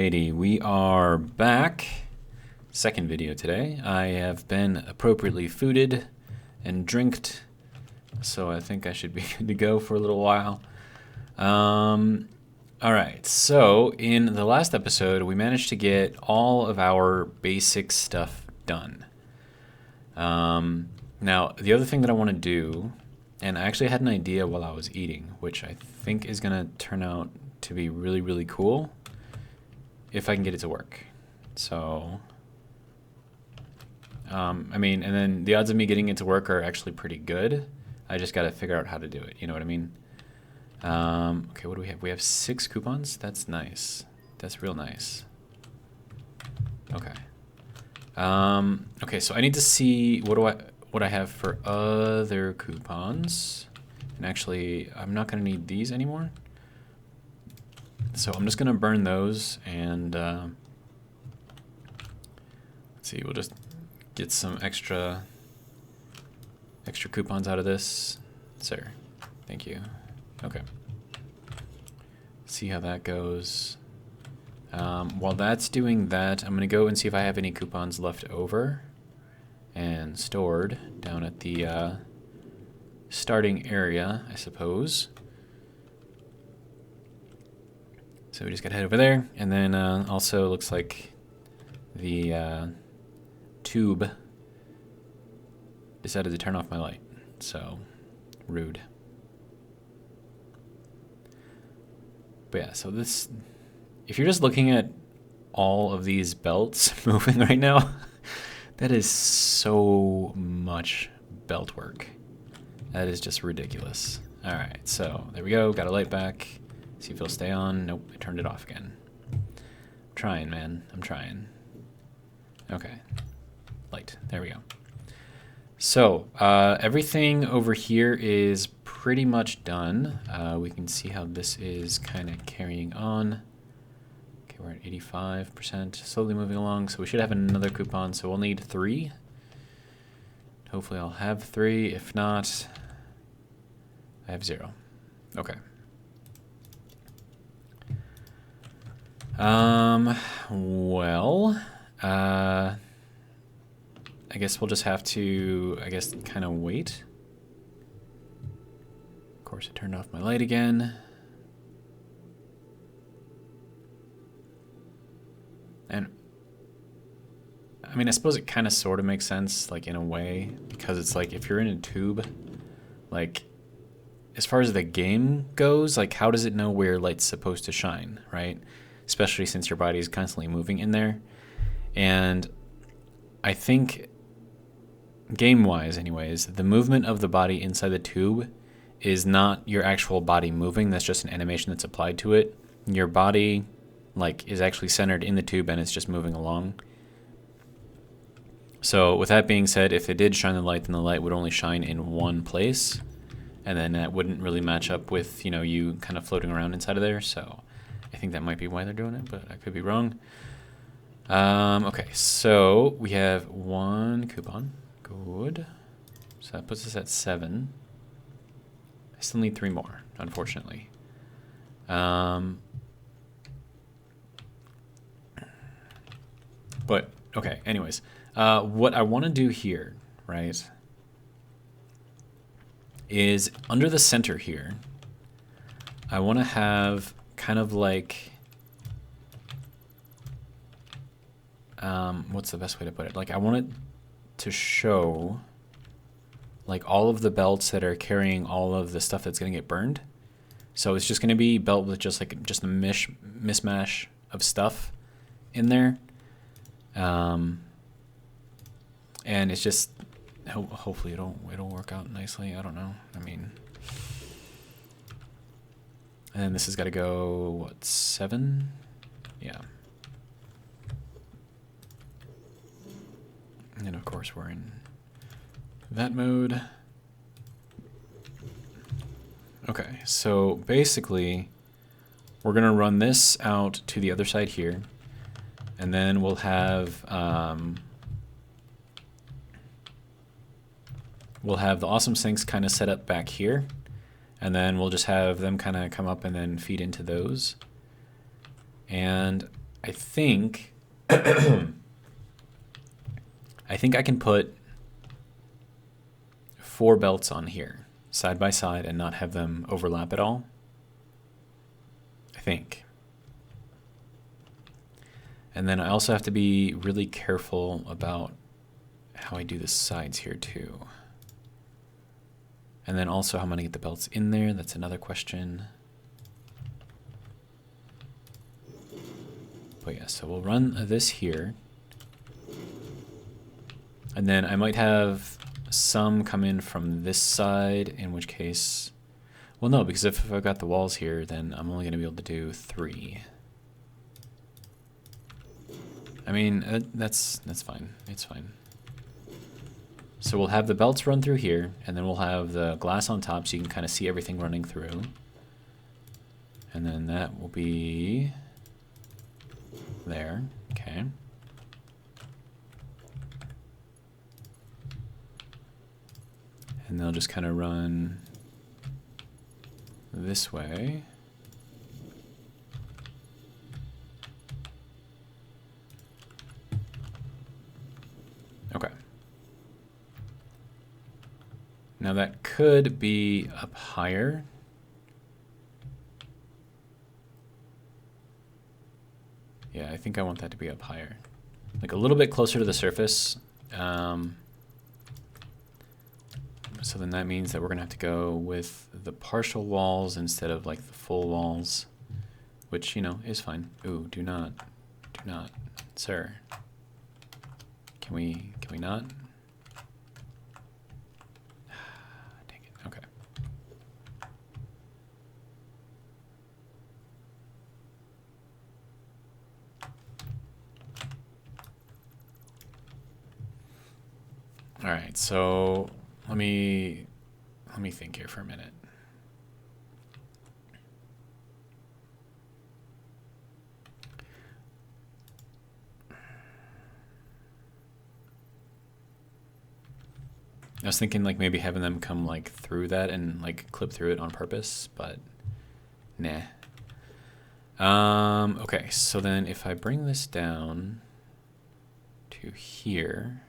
Alrighty, we are back. Second video today. I have been appropriately fooded and drinked, so I think I should be good to go for a little while. Alright, so in the last episode, we managed to get all of our basic stuff done. Now, the other thing that I want to do, and I actually had an idea while I was eating, which I think is going to turn out to be really, really cool if I can get it to work. So, I mean, and then the odds of me getting it to work are actually pretty good. I just got to figure out how to do it. You know what I mean? Okay, what do we have? We have 6 coupons. That's nice. That's real nice. Okay. Okay, so I need to see what I have for other coupons. And actually, I'm not going to need these anymore. So I'm just going to burn those and let's see, we'll just get some extra coupons out of this. Sir, thank you. Okay. See how that goes. While that's doing that, I'm going to go and see if I have any coupons left over and stored down at the starting area, I suppose. So we just gotta head over there, and then also looks like the tube decided to turn off my light, so rude. But yeah, so this, if you're just looking at all of these belts moving right now, that is so much belt work. That is just ridiculous. All right, so there we go, got a light back. See if it'll stay on. Nope, I turned it off again. I'm trying, man. I'm trying. Okay. Light. There we go. So, everything over here is pretty much done. We can see how this is kind of carrying on. Okay, we're at 85%. Slowly moving along. So we should have another coupon. So we'll need 3. Hopefully I'll have 3. If not, I have 0. Okay. Well, I guess we'll just have to, kind of wait. Of course, I turned off my light again. And, I mean, I suppose it kind of sort of makes sense, like, in a way, because it's like, if you're in a tube, like, as far as the game goes, like, how does it know where light's supposed to shine, right? Especially since your body is constantly moving in there. And I think, game-wise anyways, the movement of the body inside the tube is not your actual body moving. That's just an animation that's applied to it. Your body, like, is actually centered in the tube and it's just moving along. So with that being said, if it did shine the light, then the light would only shine in one place. And then that wouldn't really match up with, you know, you kind of floating around inside of there. So I think that might be why they're doing it, but I could be wrong. Okay, so we have 1 coupon. Good. So that puts us at 7. I still need 3 more, unfortunately. But, okay, anyways. What I want to do here, right, is under the center here, I want to have kind of like, what's the best way to put it? Like, I want it to show, like, all of the belts that are carrying all of the stuff that's going to get burned. So it's just going to be belt with just a mismatch of stuff in there. And it's just, hopefully it'll work out nicely. I don't know. I mean, and then this has got to go, what, 7? Yeah. And of course we're in that mode. Okay, so basically we're going to run this out to the other side here. And then we'll have the awesome sinks kind of set up back here. And then we'll just have them kind of come up and then feed into those. And I think I think I can put 4 belts on here side by side and not have them overlap at all. I think. And then I also have to be really careful about how I do the sides here too. And then also how I'm going to get the belts in there, that's another question. But yeah, so we'll run this here. And then I might have some come in from this side, in which case... Well, no, because if I've got the walls here, then I'm only going to be able to do 3. I mean, that's fine. It's fine. So we'll have the belts run through here, and then we'll have the glass on top so you can kind of see everything running through. And then that will be there. Okay. And they'll just kind of run this way. Okay. Now that could be up higher. Yeah, I think I want that to be up higher. Like a little bit closer to the surface. So then that means that we're gonna have to go with the partial walls instead of like the full walls, which, you know, is fine. Ooh, do not, sir. Can we not? Dang it, okay. All right, so let me think here for a minute. I was thinking like maybe having them come like through that and like clip through it on purpose, but nah. Okay, so then if I bring this down to here,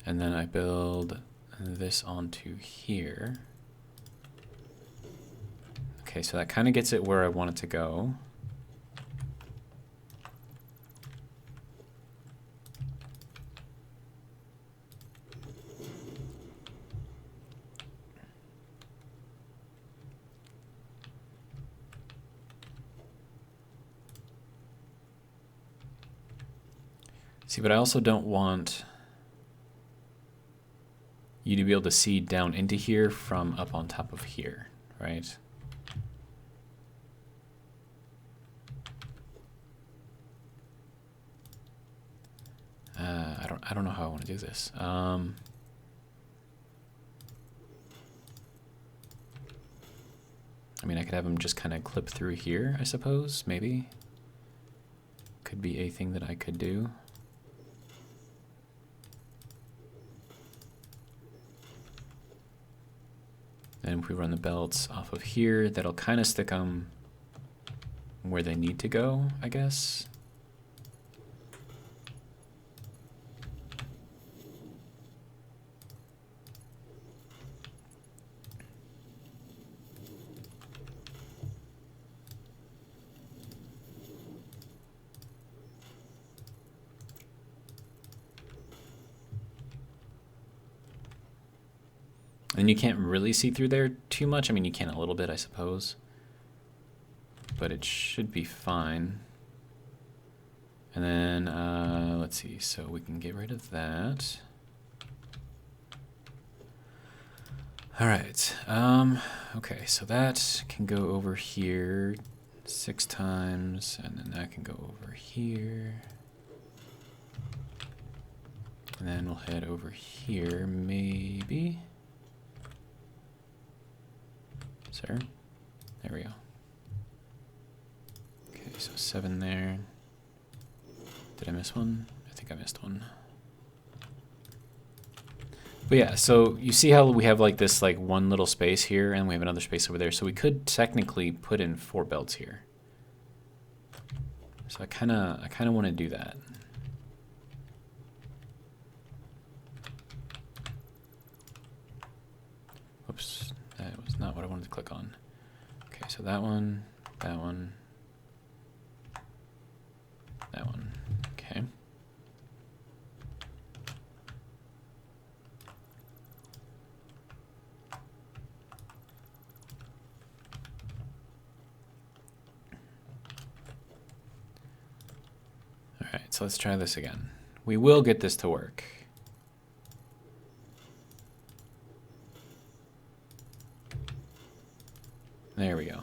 and then I build this onto here. Okay, so that kind of gets it where I want it to go. See, but I also don't want you to be able to see down into here from up on top of here, right? I don't know how I want to do this. I mean, I could have them just kind of clip through here, I suppose, maybe. Could be a thing that I could do. And if we run the belts off of here, that'll kind of stick them where they need to go, I guess. And you can't really see through there too much. I mean, you can a little bit, I suppose. But it should be fine. And then, let's see. So we can get rid of that. All right. Okay, so that can go over here 6 times. And then that can go over here. And then we'll head over here, maybe. Sir? There we go. Okay, so 7 there. Did I miss one? I think I missed one. But yeah, so you see how we have like this like one little space here and we have another space over there. So we could technically put in 4 belts here. So I kind of want to do that. Whoops, that was not what I wanted to click on. Okay, so that one, that one, that one. Okay. All right, so let's try this again. We will get this to work. There we go.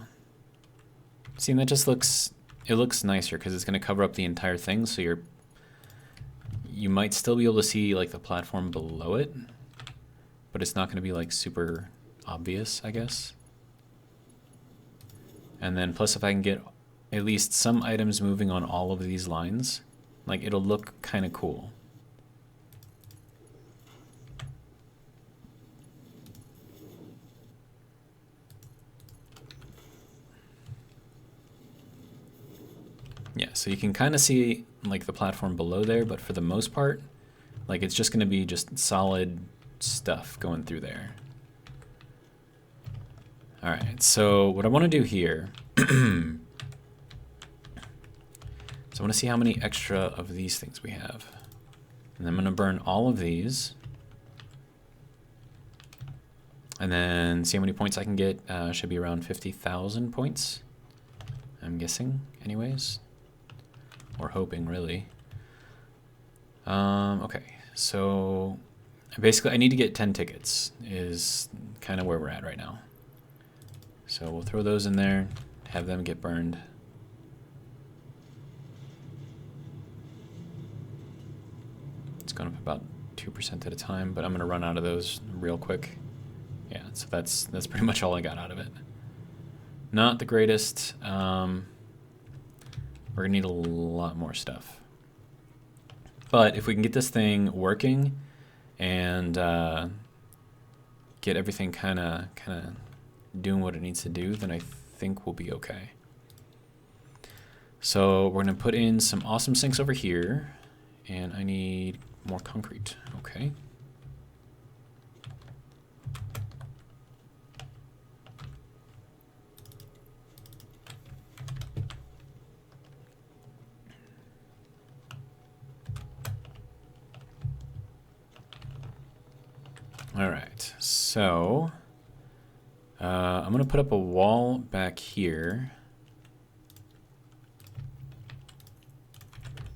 See, and that just looks, it looks nicer because it's going to cover up the entire thing, so you might still be able to see like the platform below it, but it's not going to be like super obvious, I guess. And then plus if I can get at least some items moving on all of these lines, like it'll look kind of cool. Yeah, so you can kind of see like the platform below there, but for the most part, like it's just going to be just solid stuff going through there. All right, so what I want to do here, so I want to see how many extra of these things we have. And I'm going to burn all of these. And then see how many points I can get. Should be around 50,000 points, I'm guessing, anyways. Or hoping, really. Okay, so basically I need to get 10 tickets is kind of where we're at right now. So we'll throw those in there, have them get burned. It's going up about 2% at a time, but I'm going to run out of those real quick. Yeah, so that's pretty much all I got out of it. Not the greatest. We're going to need a lot more stuff. But if we can get this thing working and get everything kind of doing what it needs to do, then I think we'll be okay. So we're going to put in some awesome sinks over here, and I need more concrete. Okay. All right, so I'm going to put up a wall back here.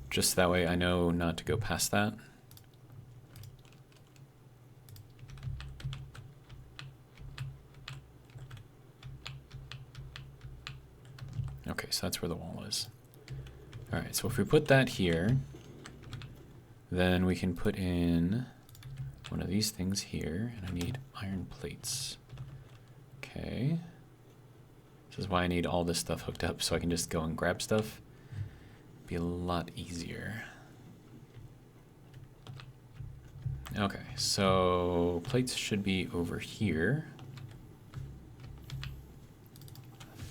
Just that way I know not to go past that. Okay, so that's where the wall is. All right, so if we put that here, then we can put in one of these things here, and I need iron plates. Okay. This is why I need all this stuff hooked up, so I can just go and grab stuff. Be a lot easier. Okay, so plates should be over here.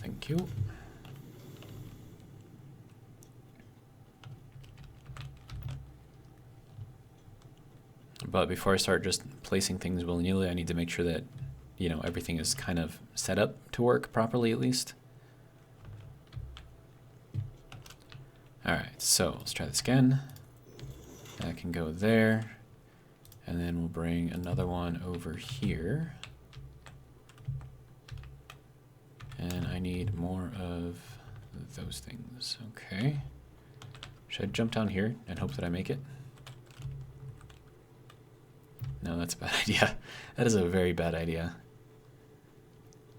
Thank you. But before I start just placing things willy-nilly, I need to make sure that, you know, everything is kind of set up to work properly at least. All right, so let's try this again. That can go there. And then we'll bring another one over here. And I need more of those things. Okay. Should I jump down here and hope that I make it? No, that's a bad idea. That is a very bad idea.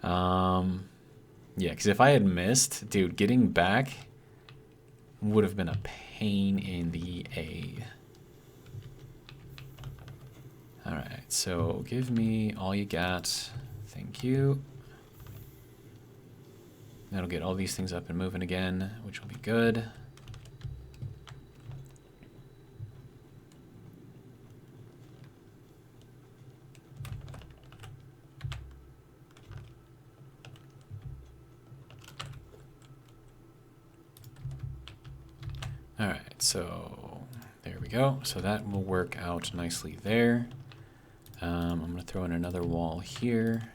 Yeah, because if I had missed, dude, getting back would have been a pain in the A. All right, so give me all you got. Thank you. That'll get all these things up and moving again, which will be good. so there we go. So that will work out nicely there. I'm going to throw in another wall here.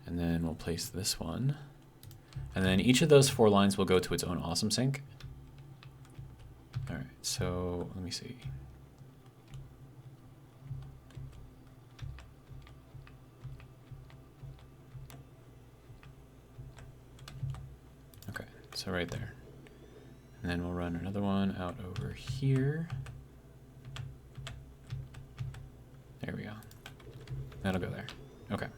And then we'll place this one. And then each of those 4 lines will go to its own awesome sync. All right, so let me see. Okay, so right there. And then we'll run another one out over here. There we go. That'll go there. Okay.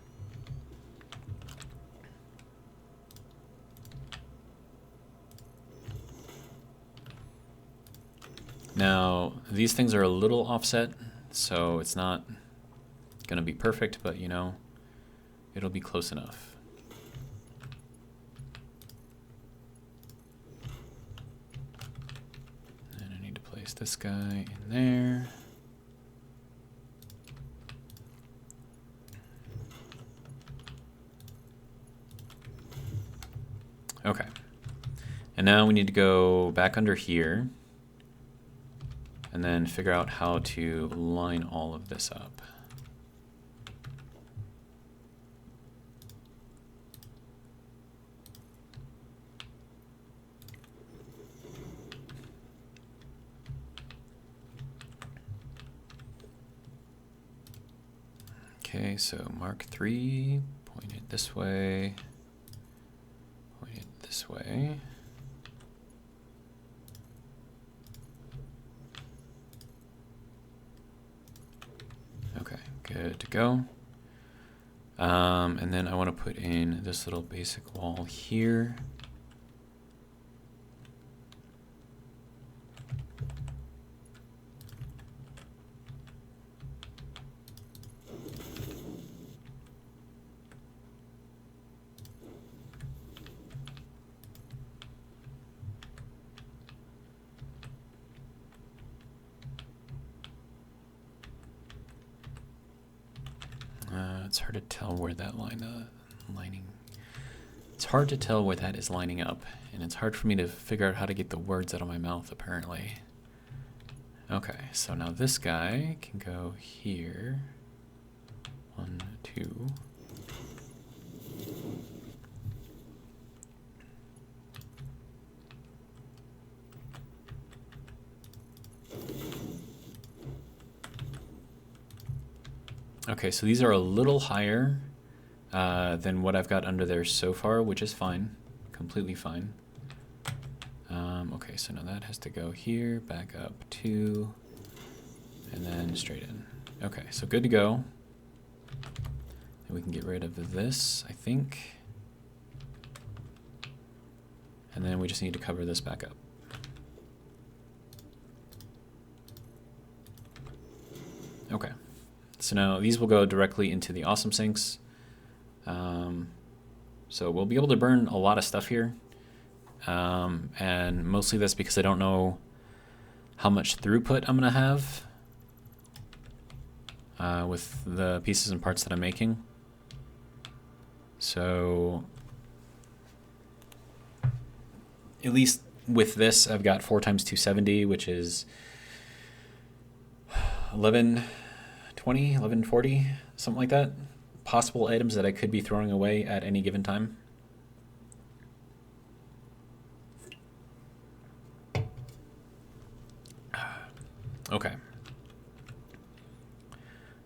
Now, these things are a little offset, so it's not going to be perfect, but you know, it'll be close enough. And I need to place this guy in there. Okay. And now we need to go back under here and then figure out how to line all of this up. Okay, so mark 3, point it this way, point it this way. Okay, good to go. And then I want to put in this little basic wall here. It's hard to tell where that it's hard to tell where that is lining up, and it's hard for me to figure out how to get the words out of my mouth, apparently. Okay, so now this guy can go here. 1, 2. Okay, so these are a little higher than what I've got under there so far, which is fine, completely fine. Okay, so now that has to go here, back up 2, and then straight in. Okay, so good to go. And we can get rid of this, I think. And then we just need to cover this back up. Okay. So now these will go directly into the awesome sinks. So we'll be able to burn a lot of stuff here. And mostly that's because I don't know how much throughput I'm going to have with the pieces and parts that I'm making. So at least with this, I've got 4 times 270, which is 1120, 1140, something like that. Possible items that I could be throwing away at any given time. Okay.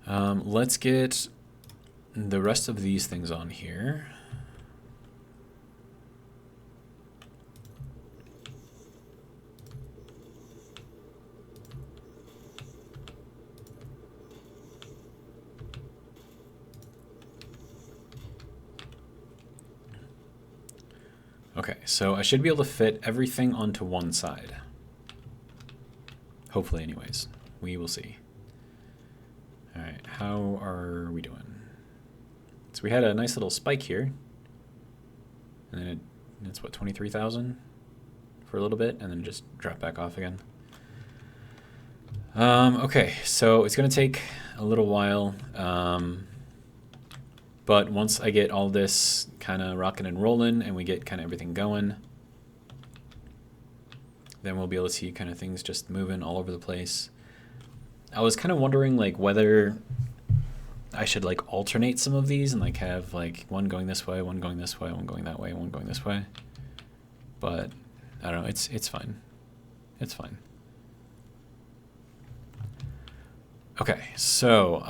Let's get the rest of these things on here. Okay, so I should be able to fit everything onto one side. Hopefully, anyways. We will see. All right, how are we doing? So we had a nice little spike here. And then it's what, 23,000 for a little bit, and then just drop back off again. Okay, so it's going to take a little while. But once I get all this kind of rocking and rolling and we get kind of everything going, then we'll be able to see kind of things just moving all over the place. I was kind of wondering like whether I should like alternate some of these and like have like one going this way, one going this way, one going that way, one going this way. But I don't know, it's fine. It's fine. Okay, so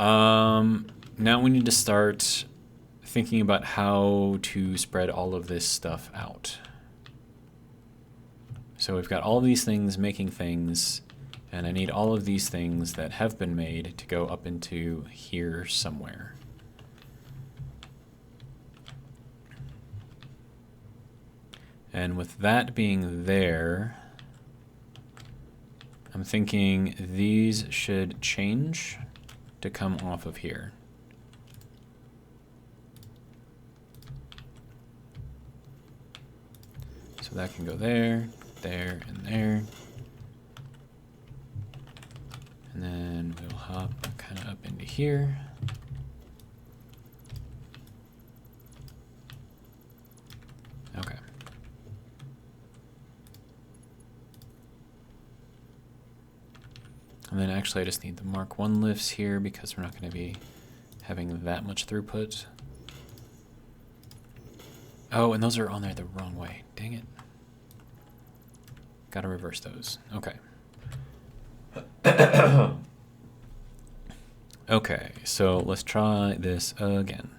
now we need to start thinking about how to spread all of this stuff out. So we've got all of these things making things, and I need all of these things that have been made to go up into here somewhere. And with that being there, I'm thinking these should change to come off of here. So that can go there, there, and there. And then we'll hop kind of up into here. Okay. And then actually I just need the Mark 1 lifts here because we're not going to be having that much throughput. Oh, and those are on there the wrong way. Dang it. Gotta reverse those. Okay. Okay, so let's try this again.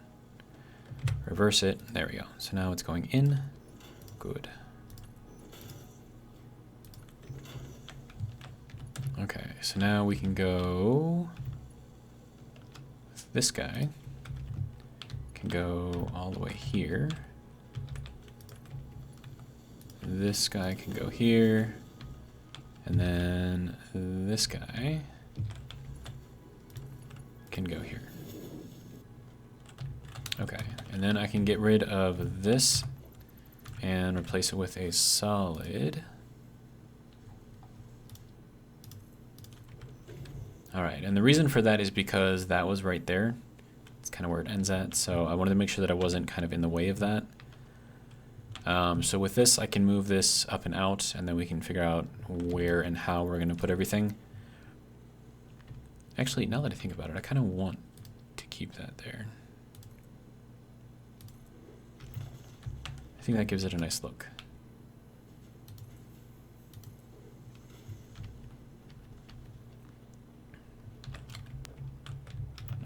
Reverse it. There we go. So now it's going in. Good. Okay, so now we can go with this guy. Can go all the way here. This guy can go here. And then this guy can go here. Okay, and then I can get rid of this and replace it with a solid. All right, and the reason for that is because that was right there. It's kind of where it ends at, so I wanted to make sure that I wasn't kind of in the way of that. So with this, I can move this up and out, and then we can figure out where and how we're going to put everything. Actually, now that I think about it, I kind of want to keep that there. I think that gives it a nice look.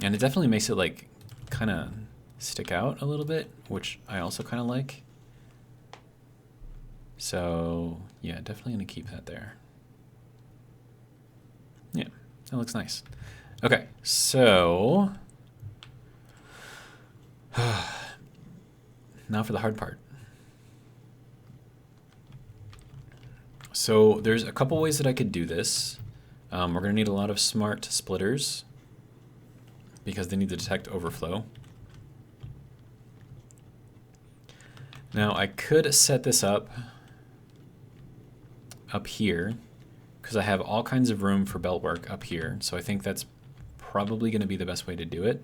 And it definitely makes it like kind of stick out a little bit, which I also kind of like. So yeah, definitely gonna keep that there. Yeah, that looks nice. Okay, so now for the hard part. So there's a couple ways that I could do this. We're gonna need a lot of smart splitters because they need to detect overflow. Now I could set this up here because I have all kinds of room for belt work up here, so I think that's probably going to be the best way to do it.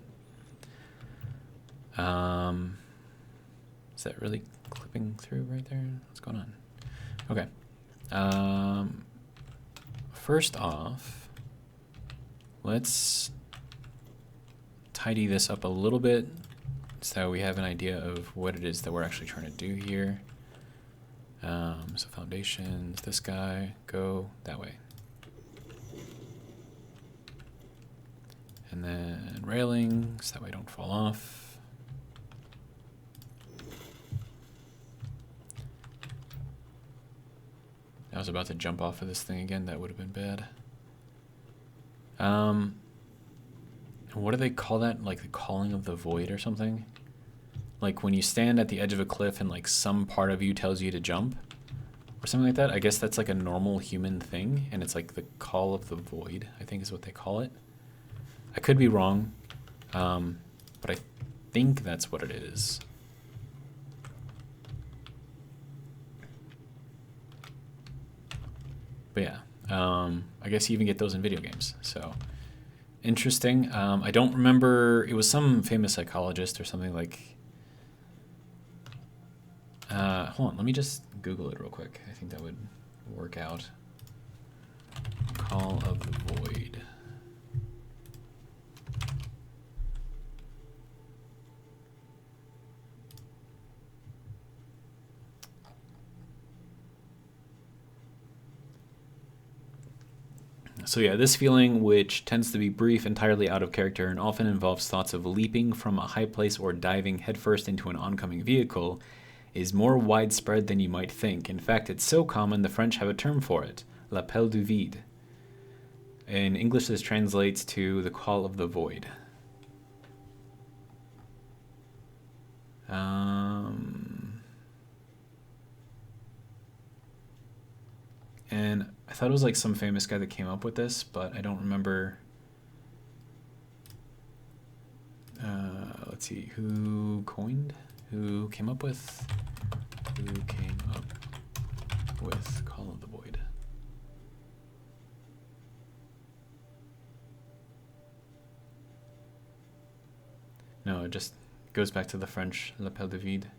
Is that really clipping through right there? What's going on? Okay. First off, let's tidy this up a little bit so we have an idea of what it is that we're actually trying to do here. So foundations, this guy, go that way. And then railings, that way don't fall off. I was about to jump off of this thing again, that would have been bad. What do they call that? Like the calling of the void or something? Like when you stand at the edge of a cliff and like some part of you tells you to jump or something like that. I guess that's like a normal human thing, and it's like the call of the void, I think is what they call it. I could be wrong, but I think that's what it is. But yeah, I guess you even get those in video games, so interesting. I don't remember, it was some famous psychologist or something like, hold on, let me just Google it real quick. I think that would work out. Call of the Void. So yeah, this feeling, which tends to be brief, entirely out of character, and often involves thoughts of leaping from a high place or diving headfirst into an oncoming vehicle, is more widespread than you might think. In fact, it's so common the French have a term for it, l'appel du vide. In English, this translates to the call of the void. And I thought it was like some famous guy that came up with this, but I don't remember. Let's see, who came up with Call of the Void? No, it just goes back to the French, l'appel du vide.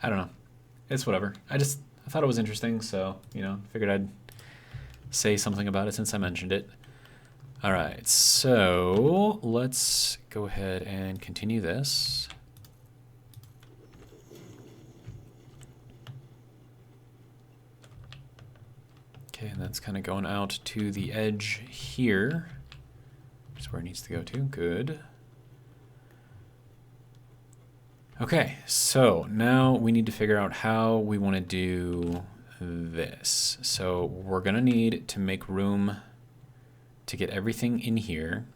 I don't know. It's whatever. I thought it was interesting, so, figured I'd say something about it since I mentioned it. All right, so let's go ahead and continue this. Okay, and that's kind of going out to the edge here, which is where it needs to go to. Good. Okay, so now we need to figure out how we want to do this. So we're going to need to make room to get everything in here,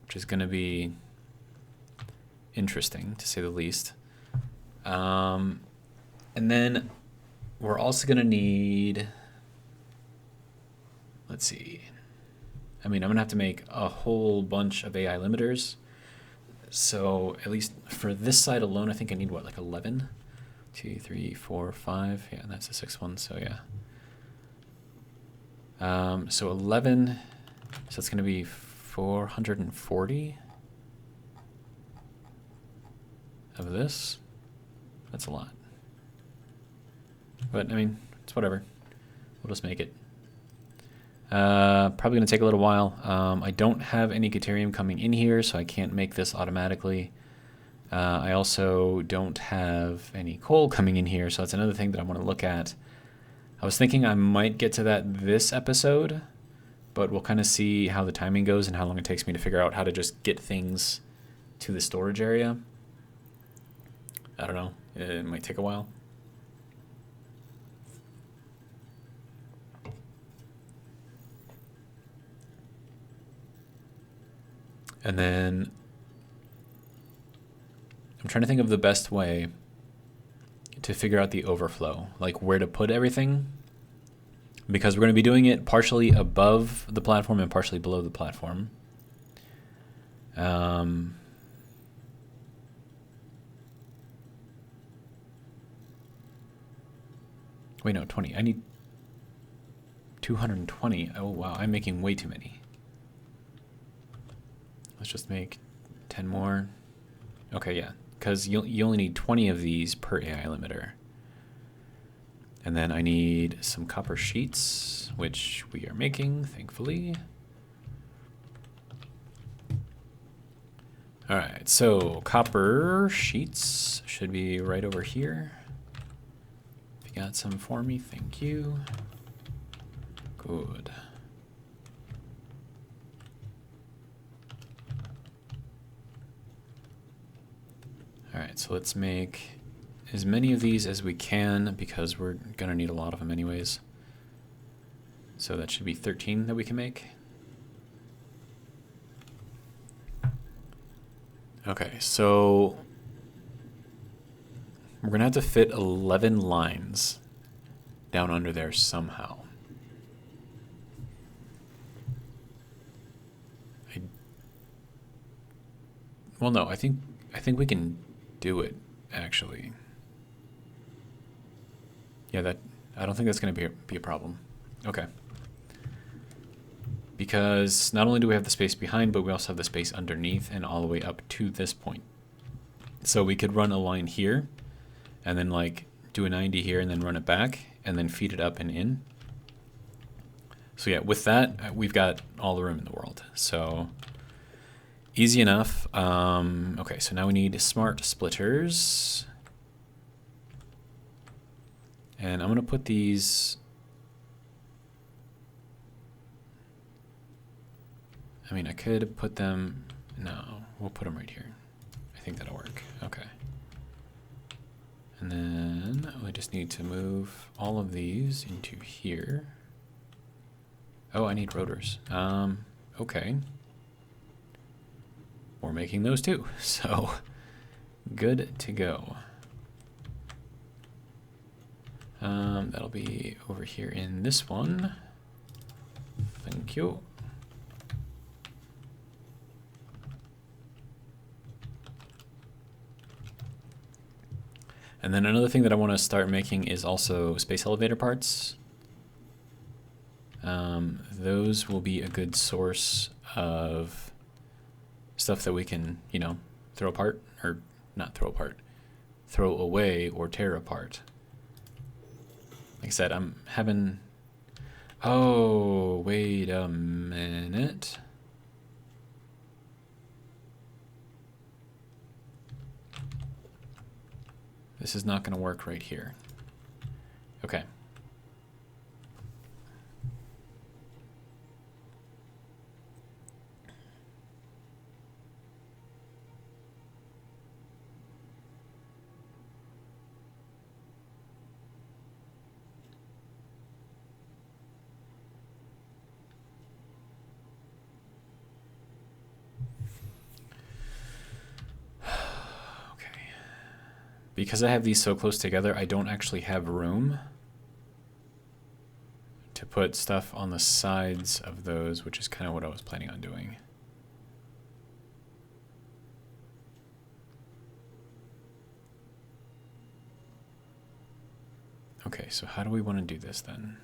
which is going to be interesting, to say the least. And then we're also going to need, let's see. I mean, I'm going to have to make a whole bunch of AI limiters. So at least for this side alone, I think I need what, like 11? 2, 3, 4, 5. Yeah, and that's the 6th one. So yeah. So 11. So it's going to be 440 of this. That's a lot. But I mean, it's whatever. We'll just make it. Probably going to take a little while. I don't have any Deuterium coming in here, so I can't make this automatically. I also don't have any coal coming in here, so that's another thing that I want to look at. I was thinking I might get to that this episode, but we'll kind of see how the timing goes and how long it takes me to figure out how to just get things to the storage area. I don't know. It might take a while. And then I'm trying to think of the best way to figure out the overflow, like where to put everything, because we're going to be doing it partially above the platform and partially below the platform. Wait, no, 20. I need 220. Oh, wow, I'm making way too many. Let's just make 10 more. Okay, yeah, because you only need 20 of these per AI limiter. And then I need some copper sheets, which we are making, thankfully. All right, so copper sheets should be right over here. If you got some for me, thank you. Good. All right, so let's make as many of these as we can because we're gonna need a lot of them anyways. So that should be 13 that we can make. Okay, so we're gonna have to fit 11 lines down under there somehow. Well, no, I think we can do it, actually. Yeah, I don't think that's going to be a problem. Okay. because not only do we have the space behind, but we also have the space underneath and all the way up to this point. So we could run a line here and then like do a 90 here and then run it back and then feed it up and in. So yeah, with that, we've got all the room in the world. So easy enough. Okay, so now we need smart splitters. And I'm gonna put these, I mean, I could put them, no, we'll put them right here. I think that'll work, okay. And then we just need to move all of these into here. Oh, I need rotors. Okay. We're making those too, so good to go. That'll be over here in this one. Thank you. And then another thing that I want to start making is also space elevator parts. Those will be a good source of stuff that we can, you know, throw apart, or not throw apart, throw away or tear apart. Like I said, I'm having, oh, wait a minute. This is not going to work right here. Okay. Because I have these so close together, I don't actually have room to put stuff on the sides of those, which is kind of what I was planning on doing. Okay, so how do we want to do this then?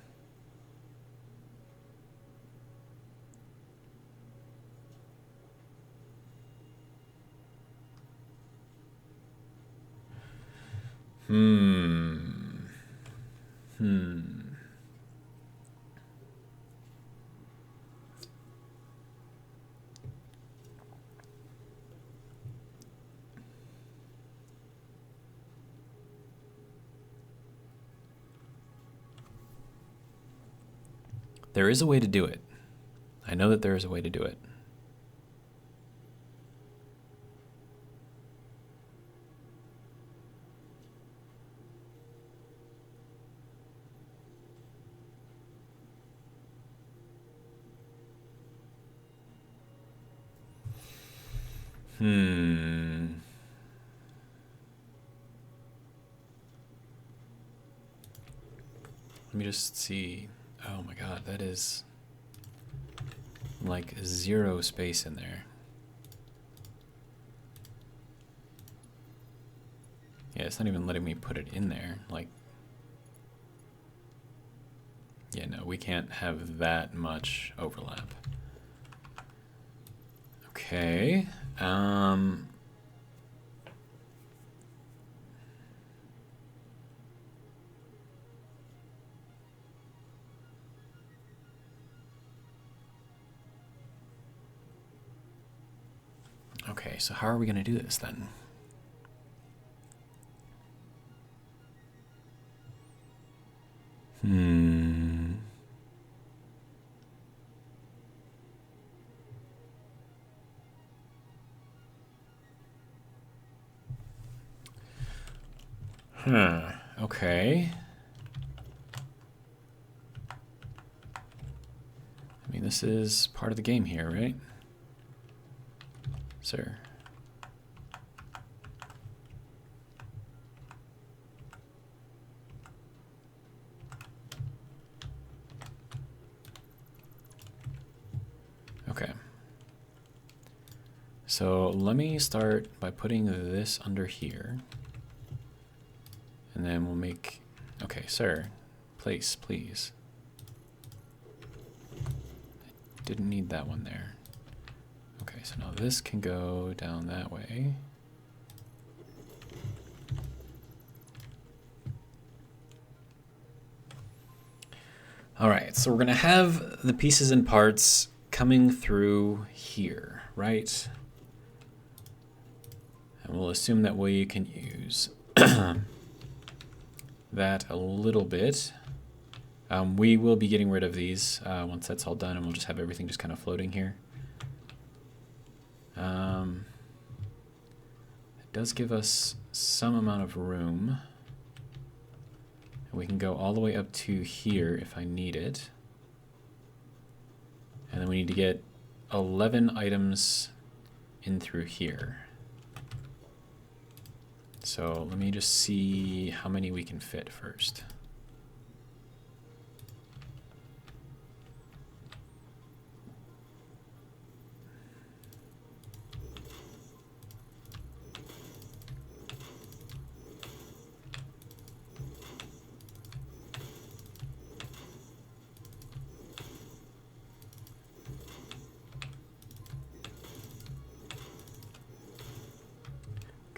There is a way to do it. I know that there is a way to do it. Let me just see. Oh my god, that is like 0 space in there. Yeah, it's not even letting me put it in there. Like, yeah, no, we can't have that much overlap. Okay. Okay, so how are we going to do this then? Okay. I mean, this is part of the game here, right? Sir. Okay. So let me start by putting this under here. And then we'll make, okay, sir, place, please. didn't need that one there. Okay, so now this can go down that way. All right, so we're gonna have the pieces and parts coming through here, right? And we'll assume that we can use that a little bit. We will be getting rid of these once that's all done, and we'll just have everything just kind of floating here. It does give us some amount of room. And we can go all the way up to here if I need it. And then we need to get 11 items in through here. So let me just see how many we can fit first.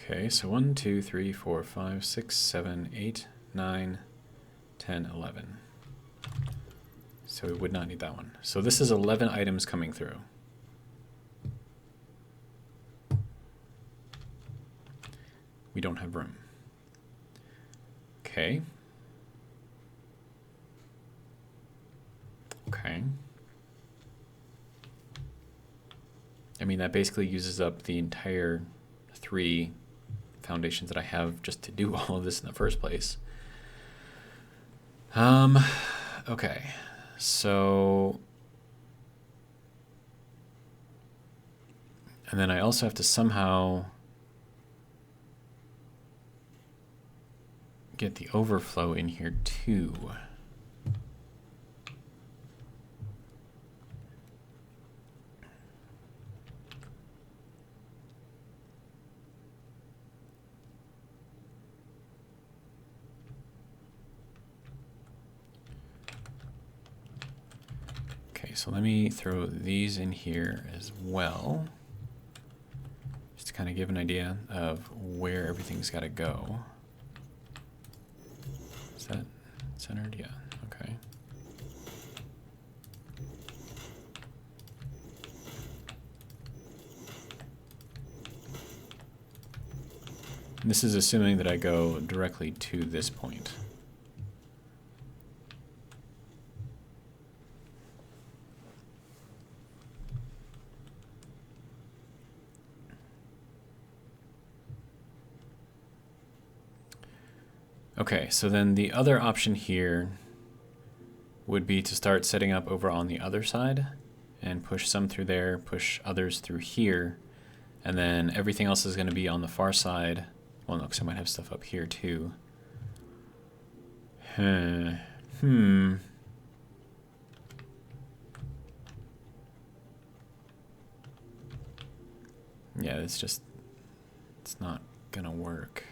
Okay, so 1, 2, 3, 4, 5, 6, 7, 8, 9, 10, 11. So we would not need that one. So this is 11 items coming through. We don't have room. Okay. Okay. I mean, that basically uses up the entire 3 foundations that I have just to do all of this in the first place. Okay, so, and then I also have to somehow get the overflow in here too. So let me throw these in here as well, just to kind of give an idea of where everything's got to go. Is that centered? Yeah, okay. And this is assuming that I go directly to this point. Okay, so then the other option here would be to start setting up over on the other side and push some through there, push others through here, and then everything else is going to be on the far side. Well, no, because I might have stuff up here too. Yeah, it's not going to work.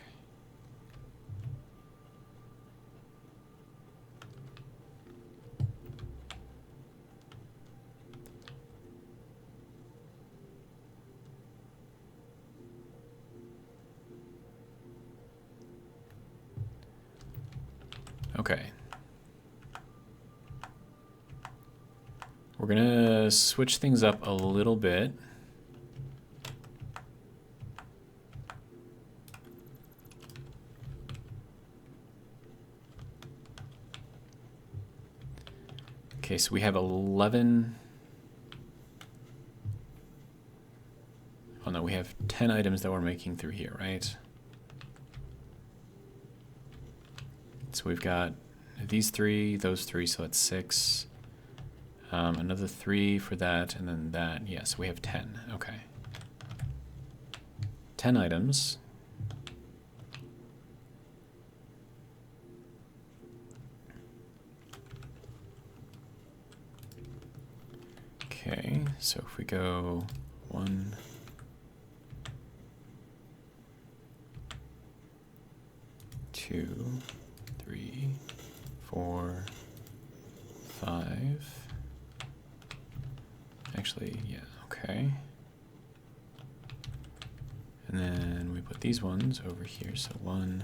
Okay. We're gonna switch things up a little bit. Okay, so we have 11. Oh no, we have 10 items that we're making through here, right? So we've got these 3, those 3, so that's 6. Another 3 for that, and then that. Yes, we have 10. Okay. 10 items. Okay, so if we go 1, 2, 3, 4, 5, Actually, yeah, okay. And then we put these ones over here. So 1,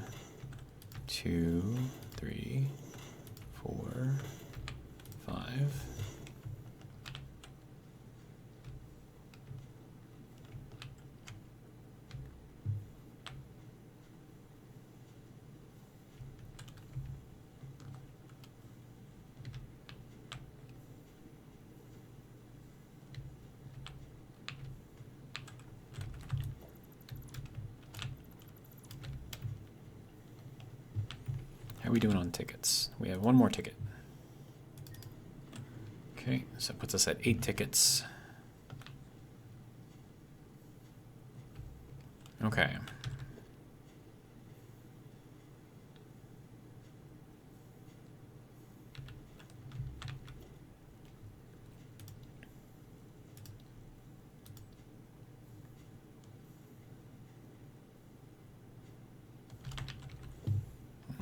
2, 3, 4, 5. How are we doing on tickets? We have one more ticket. Okay, so that puts us at 8 tickets. Okay.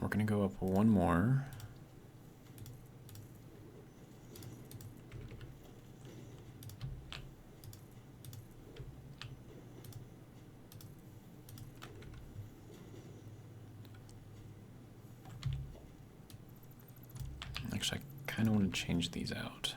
We're going to go up one more. Actually, I kind of want to change these out.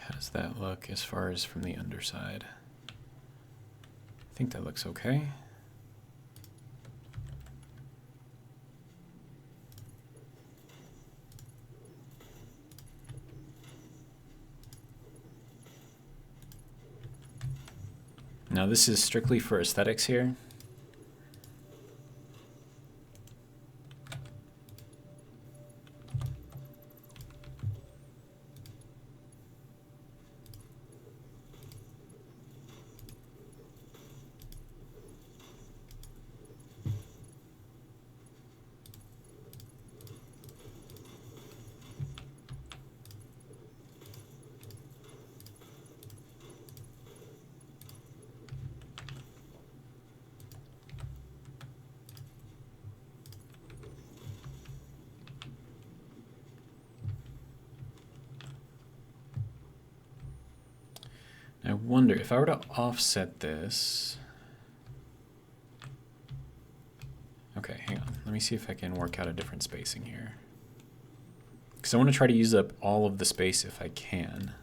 How does that look as far as from the underside? I think that looks okay. Now this is strictly for aesthetics here. I wonder if I were to offset this. Okay, hang on. Let me see if I can work out a different spacing here. Because I want to try to use up all of the space if I can.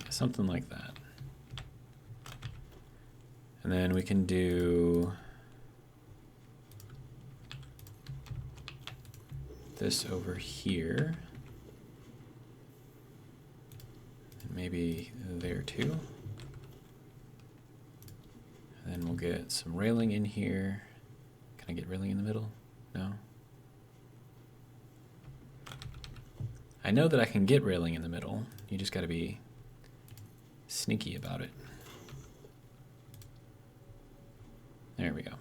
Something like that. And then we can do this over here. And maybe there too. And then we'll get some railing in here. Can I get railing in the middle? No? I know that I can get railing in the middle. You just got to be sneaky about it. There we go.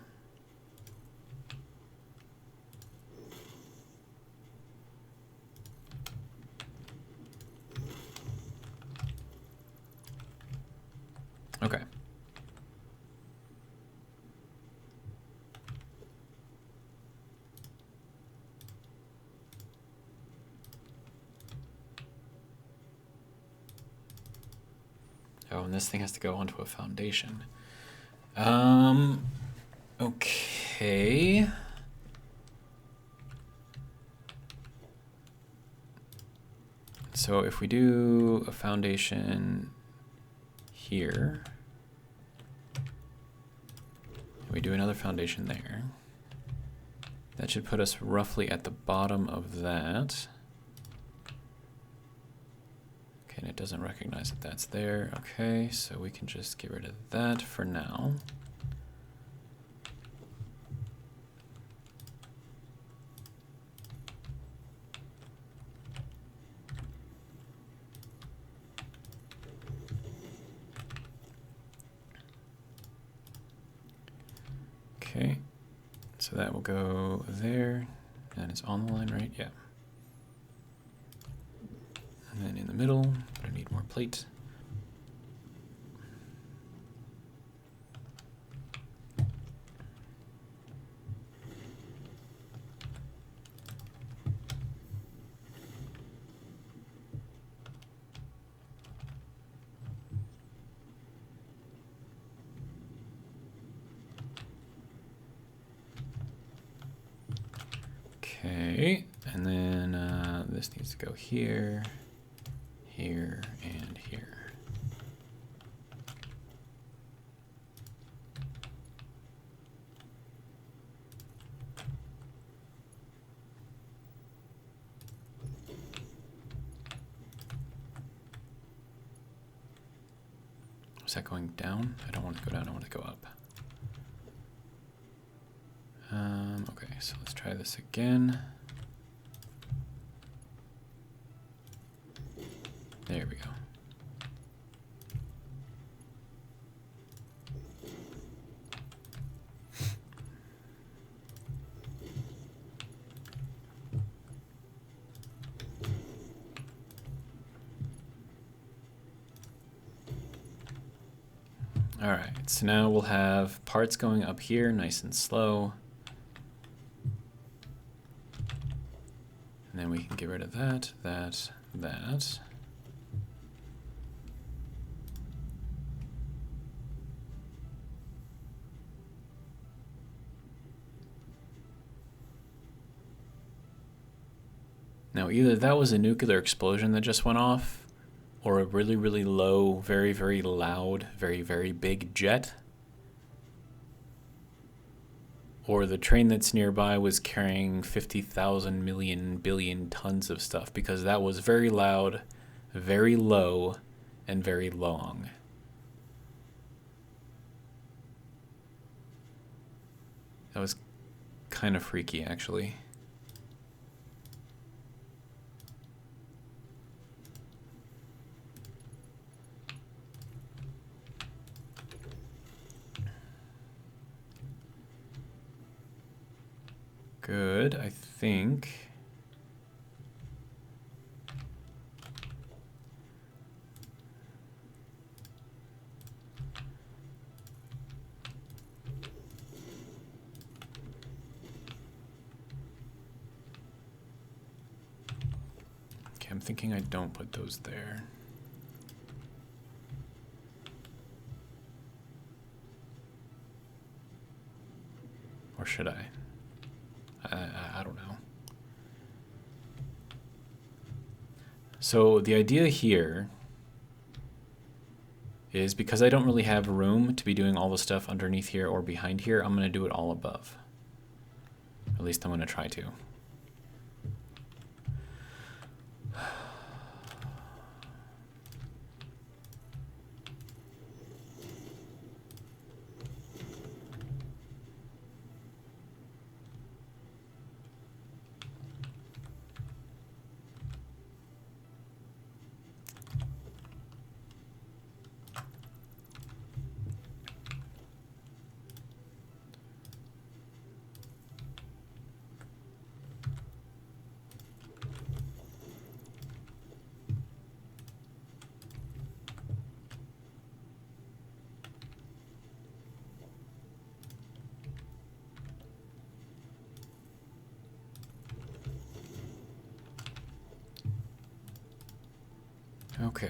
Okay. and this thing has to go onto a foundation. Okay. So if we do a foundation here, and we do another foundation there, that should put us roughly at the bottom of that. Okay, and it doesn't recognize that that's there. Okay, so we can just get rid of that for now. Okay, so that will go there. That is on the line, right? Yeah. And then in the middle, but I need more plate. Okay, and then this needs to go here, here, and here. Is that going down? I don't want to go down, I want to go up. Okay, so let's try this again. There we go. All right, so now we'll have parts going up here, nice and slow. And then we can get rid of that, that, that. Now either that was a nuclear explosion that just went off, or a really, really low, very, very loud, very, very big jet. Or the train that's nearby was carrying 50,000 million billion tons of stuff, because that was very loud, very low, and very long. That was kind of freaky, actually. Good, I think. Okay, I'm thinking I don't put those there. Or should I? I don't know. So the idea here is, because I don't really have room to be doing all the stuff underneath here or behind here, I'm going to do it all above. At least I'm going to try to. Okay.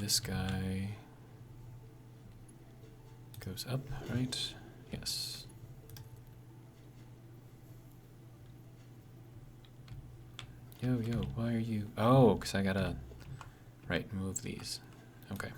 this guy goes up, right? Yes. Yo, why are you? Oh, because I gotta, right, move these. Okay.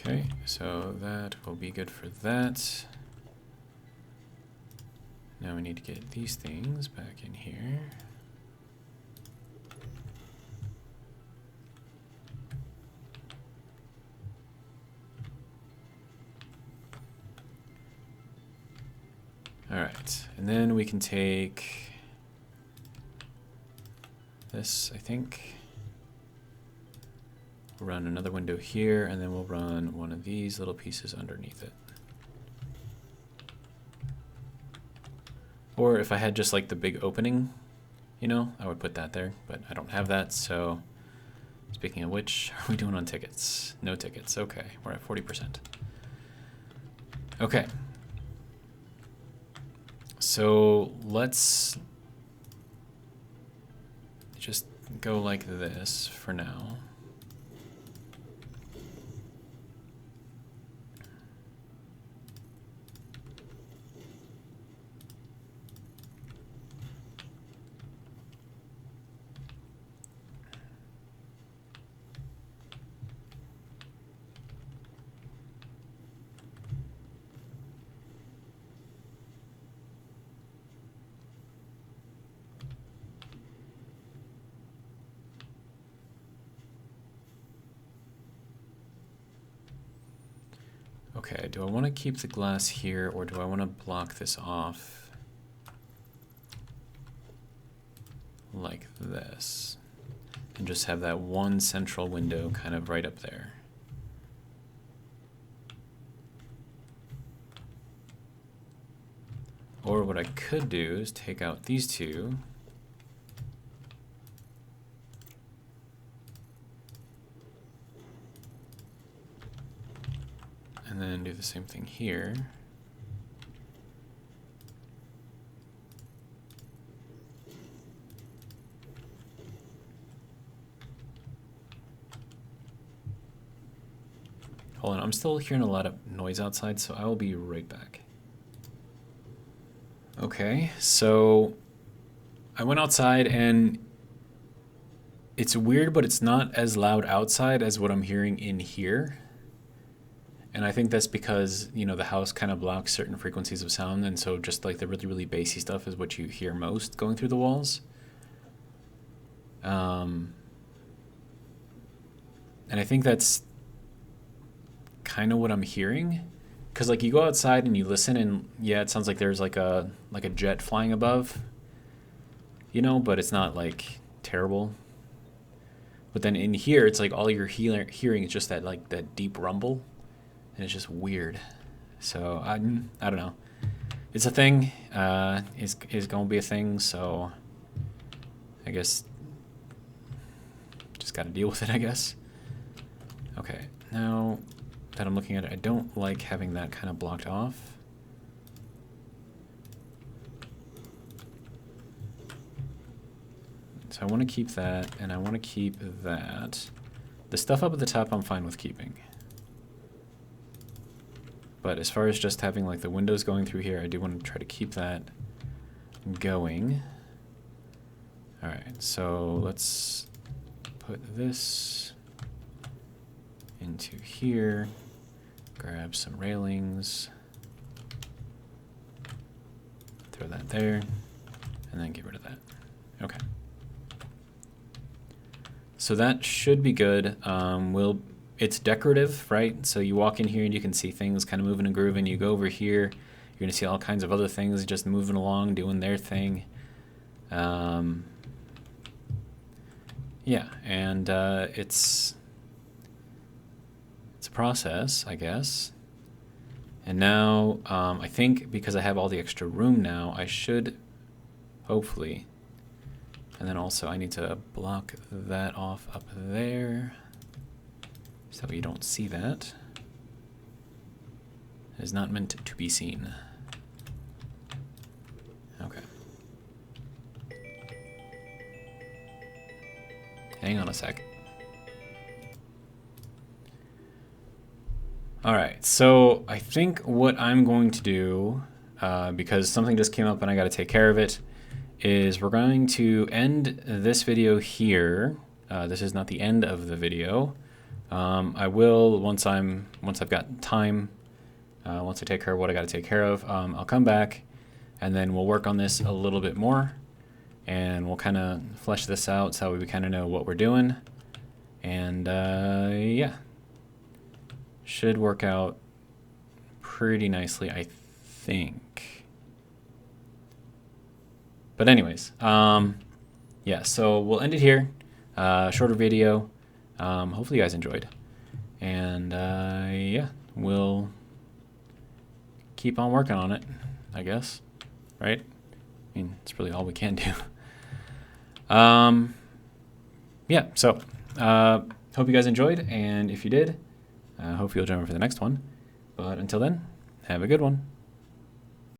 Okay, so that will be good for that. Now we need to get these things back in here. All right, and then we can take this, I think. We'll run another window here, and then we'll run one of these little pieces underneath it. Or if I had just like the big opening, you know, I would put that there, but I don't have that, so speaking of which, how are we doing on tickets? No tickets, okay, we're at 40%. Okay. So let's just go like this for now. Okay, do I want to keep the glass here, or do I want to block this off like this and just have that one central window kind of right up there? Or what I could do is take out these two and then do the same thing here. Hold on, I'm still hearing a lot of noise outside, so I will be right back. Okay, so I went outside and it's weird, but it's not as loud outside as what I'm hearing in here. And I think that's because, you know, the house kind of blocks certain frequencies of sound, and so just like the really, really bassy stuff is what you hear most going through the walls. And I think that's kind of what I'm hearing. Because like you go outside and you listen and yeah, it sounds like there's like a jet flying above, you know, but it's not like terrible. But then in here, it's like all you're hearing is just that like that deep rumble. And it's just weird. So I don't know. It's a thing. Is gonna be a thing. So I guess just got to deal with it. I guess. Okay. Now that I'm looking at it, I don't like having that kind of blocked off. So I want to keep that, and I want to keep that. The stuff up at the top, I'm fine with keeping. But as far as just having like the windows going through here, I do want to try to keep that going. All right, so let's put this into here, grab some railings, throw that there, and then get rid of that. Okay. So that should be good. It's decorative, right? So you walk in here and you can see things kind of moving and grooving. You go over here, you're gonna see all kinds of other things just moving along, doing their thing. Yeah, and it's process, I guess. And now, I think because I have all the extra room now, I should, hopefully, and then also I need to block that off up there, so you don't see that. It is not meant to be seen. Okay. Hang on a sec. All right, so I think what I'm going to do, because something just came up and I got to take care of it, is we're going to end this video here. This is not the end of the video. I will, once I've got time, once I take care of what I got to take care of, I'll come back and then we'll work on this a little bit more and we'll kind of flesh this out so we kind of know what we're doing. And yeah. Should work out pretty nicely, I think. But anyways, yeah, so we'll end it here. Shorter video. Hopefully you guys enjoyed. And yeah, we'll keep on working on it, I guess. Right? I mean, it's really all we can do. Yeah, so hope you guys enjoyed, and if you did, hope you'll join me for the next one. But until then, have a good one.